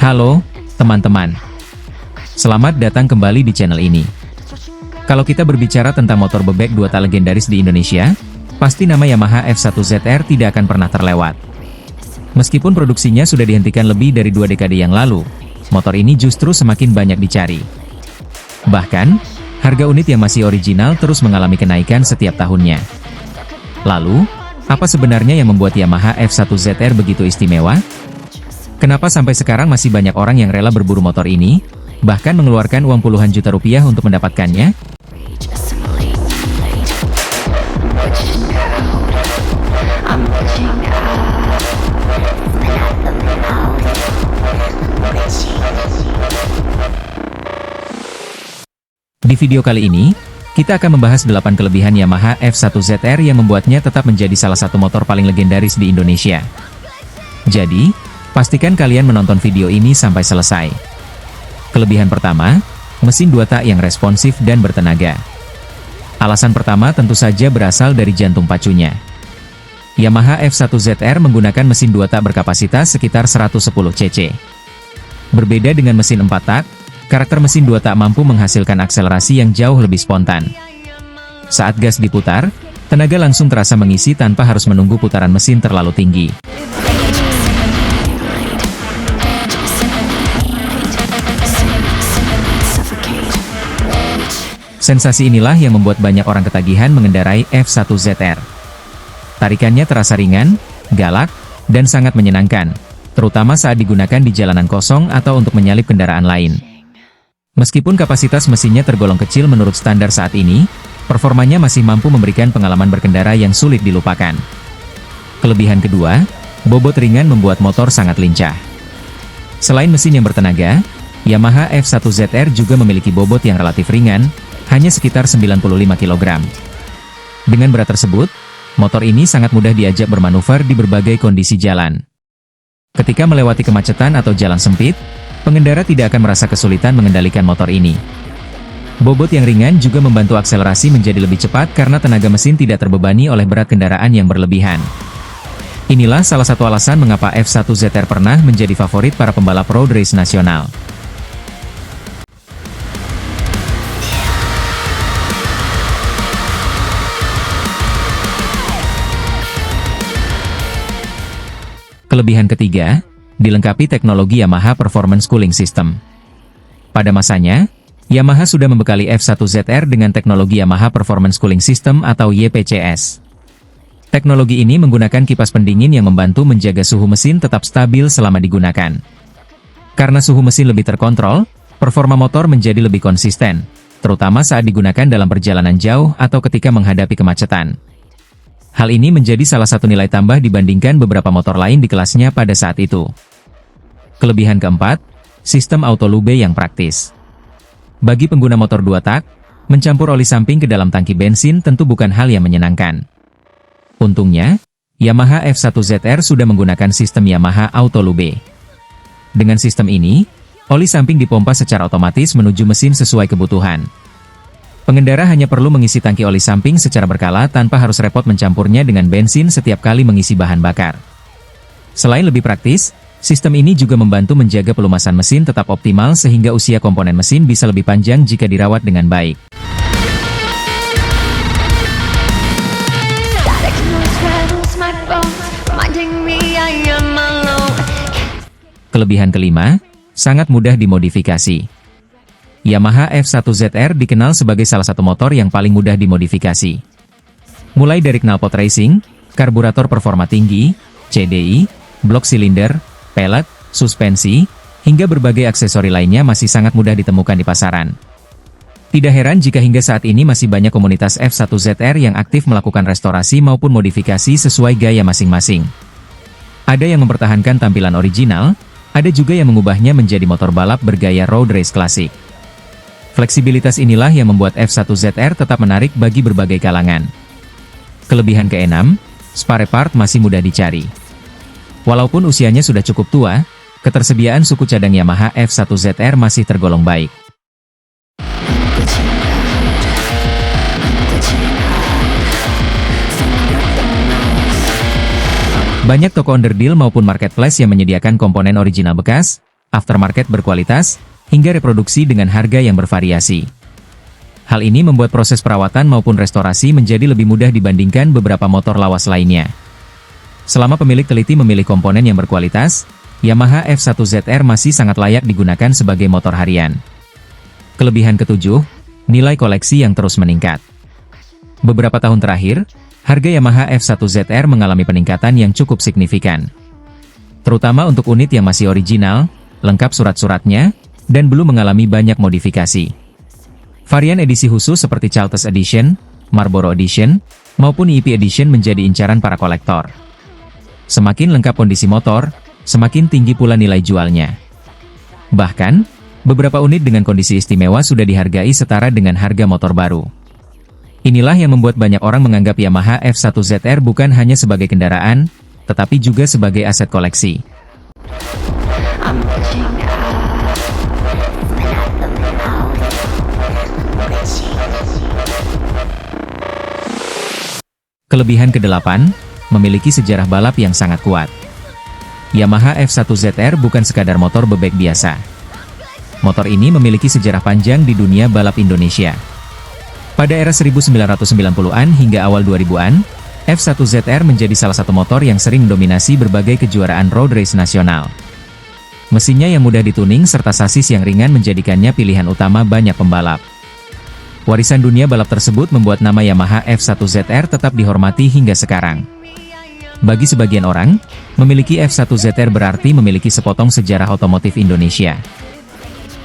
Halo, teman-teman. Selamat datang kembali di channel ini. Kalau kita berbicara tentang motor bebek dua tak legendaris di Indonesia, pasti nama Yamaha F1ZR tidak akan pernah terlewat. Meskipun produksinya sudah dihentikan lebih dari 2 dekade yang lalu, motor ini justru semakin banyak dicari. Bahkan, harga unit yang masih original terus mengalami kenaikan setiap tahunnya. Lalu, apa sebenarnya yang membuat Yamaha F1ZR begitu istimewa? Kenapa sampai sekarang masih banyak orang yang rela berburu motor ini, bahkan mengeluarkan uang puluhan juta rupiah untuk mendapatkannya? Di video kali ini, kita akan membahas 8 kelebihan Yamaha F1ZR yang membuatnya tetap menjadi salah satu motor paling legendaris di Indonesia. Jadi, pastikan kalian menonton video ini sampai selesai. Kelebihan pertama, mesin 2 tak yang responsif dan bertenaga. Alasan pertama tentu saja berasal dari jantung pacunya. Yamaha F1ZR menggunakan mesin 2 tak berkapasitas sekitar 110 cc. Berbeda dengan mesin 4 tak, karakter mesin 2 tak mampu menghasilkan akselerasi yang jauh lebih spontan. Saat gas diputar, tenaga langsung terasa mengisi tanpa harus menunggu putaran mesin terlalu tinggi. Sensasi inilah yang membuat banyak orang ketagihan mengendarai F1ZR. Tarikannya terasa ringan, galak, dan sangat menyenangkan, terutama saat digunakan di jalanan kosong atau untuk menyalip kendaraan lain. Meskipun kapasitas mesinnya tergolong kecil menurut standar saat ini, performanya masih mampu memberikan pengalaman berkendara yang sulit dilupakan. Kelebihan kedua, bobot ringan membuat motor sangat lincah. Selain mesin yang bertenaga, Yamaha F1ZR juga memiliki bobot yang relatif ringan, hanya sekitar 95 kg. Dengan berat tersebut, motor ini sangat mudah diajak bermanuver di berbagai kondisi jalan. Ketika melewati kemacetan atau jalan sempit, pengendara tidak akan merasa kesulitan mengendalikan motor ini. Bobot yang ringan juga membantu akselerasi menjadi lebih cepat karena tenaga mesin tidak terbebani oleh berat kendaraan yang berlebihan. Inilah salah satu alasan mengapa F1ZR pernah menjadi favorit para pembalap road race nasional. Kelebihan ketiga, dilengkapi teknologi Yamaha Performance Cooling System. Pada masanya, Yamaha sudah membekali F1ZR dengan teknologi Yamaha Performance Cooling System atau YPCS. Teknologi ini menggunakan kipas pendingin yang membantu menjaga suhu mesin tetap stabil selama digunakan. Karena suhu mesin lebih terkontrol, performa motor menjadi lebih konsisten, terutama saat digunakan dalam perjalanan jauh atau ketika menghadapi kemacetan. Hal ini menjadi salah satu nilai tambah dibandingkan beberapa motor lain di kelasnya pada saat itu. Kelebihan keempat, sistem auto lube yang praktis. Bagi pengguna motor 2 tak, mencampur oli samping ke dalam tangki bensin tentu bukan hal yang menyenangkan. Untungnya, Yamaha F1ZR sudah menggunakan sistem Yamaha Auto Lube. Dengan sistem ini, oli samping dipompa secara otomatis menuju mesin sesuai kebutuhan. Pengendara hanya perlu mengisi tangki oli samping secara berkala tanpa harus repot mencampurnya dengan bensin setiap kali mengisi bahan bakar. Selain lebih praktis, sistem ini juga membantu menjaga pelumasan mesin tetap optimal sehingga usia komponen mesin bisa lebih panjang jika dirawat dengan baik. Kelebihan kelima, sangat mudah dimodifikasi. Yamaha F1ZR dikenal sebagai salah satu motor yang paling mudah dimodifikasi. Mulai dari knalpot racing, karburator performa tinggi, CDI, blok silinder, pelek, suspensi, hingga berbagai aksesori lainnya masih sangat mudah ditemukan di pasaran. Tidak heran jika hingga saat ini masih banyak komunitas F1ZR yang aktif melakukan restorasi maupun modifikasi sesuai gaya masing-masing. Ada yang mempertahankan tampilan original, ada juga yang mengubahnya menjadi motor balap bergaya road race klasik. Fleksibilitas inilah yang membuat F1ZR tetap menarik bagi berbagai kalangan. Kelebihan keenam, spare part masih mudah dicari. Walaupun usianya sudah cukup tua, ketersediaan suku cadang Yamaha F1ZR masih tergolong baik. Banyak toko underdeal maupun marketplace yang menyediakan komponen original bekas, aftermarket berkualitas, hingga reproduksi dengan harga yang bervariasi. Hal ini membuat proses perawatan maupun restorasi menjadi lebih mudah dibandingkan beberapa motor lawas lainnya. Selama pemilik teliti memilih komponen yang berkualitas, Yamaha F1ZR masih sangat layak digunakan sebagai motor harian. Kelebihan ketujuh, nilai koleksi yang terus meningkat. Beberapa tahun terakhir, harga Yamaha F1ZR mengalami peningkatan yang cukup signifikan. Terutama untuk unit yang masih original, lengkap surat-suratnya, dan belum mengalami banyak modifikasi. Varian edisi khusus seperti Charlotte's Edition, Marlboro Edition, maupun EP Edition menjadi incaran para kolektor. Semakin lengkap kondisi motor, semakin tinggi pula nilai jualnya. Bahkan, beberapa unit dengan kondisi istimewa sudah dihargai setara dengan harga motor baru. Inilah yang membuat banyak orang menganggap Yamaha F1ZR bukan hanya sebagai kendaraan, tetapi juga sebagai aset koleksi. Kelebihan ke-8, memiliki sejarah balap yang sangat kuat. Yamaha F1ZR bukan sekadar motor bebek biasa. Motor ini memiliki sejarah panjang di dunia balap Indonesia. Pada era 1990-an hingga awal 2000-an, F1ZR menjadi salah satu motor yang sering mendominasi berbagai kejuaraan road race nasional. Mesinnya yang mudah dituning serta sasis yang ringan menjadikannya pilihan utama banyak pembalap. Warisan dunia balap tersebut membuat nama Yamaha F1ZR tetap dihormati hingga sekarang. Bagi sebagian orang, memiliki F1ZR berarti memiliki sepotong sejarah otomotif Indonesia.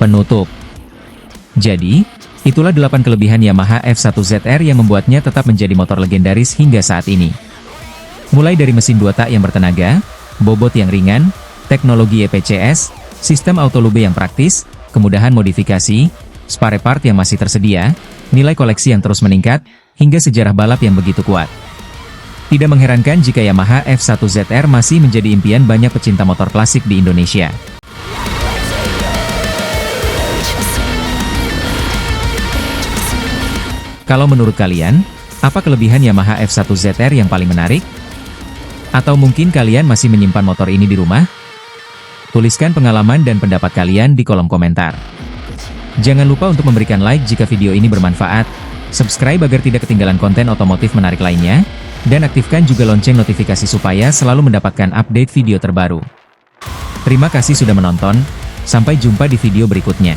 Penutup. Jadi, itulah 8 kelebihan Yamaha F1ZR yang membuatnya tetap menjadi motor legendaris hingga saat ini. Mulai dari mesin 2 tak yang bertenaga, bobot yang ringan, teknologi EPCS, sistem autolube yang praktis, kemudahan modifikasi, spare part yang masih tersedia, nilai koleksi yang terus meningkat, hingga sejarah balap yang begitu kuat. Tidak mengherankan jika Yamaha F1ZR masih menjadi impian banyak pecinta motor klasik di Indonesia. Kalau menurut kalian, apa kelebihan Yamaha F1ZR yang paling menarik? Atau mungkin kalian masih menyimpan motor ini di rumah? Tuliskan pengalaman dan pendapat kalian di kolom komentar. Jangan lupa untuk memberikan like jika video ini bermanfaat, subscribe agar tidak ketinggalan konten otomotif menarik lainnya, dan aktifkan juga lonceng notifikasi supaya selalu mendapatkan update video terbaru. Terima kasih sudah menonton, sampai jumpa di video berikutnya.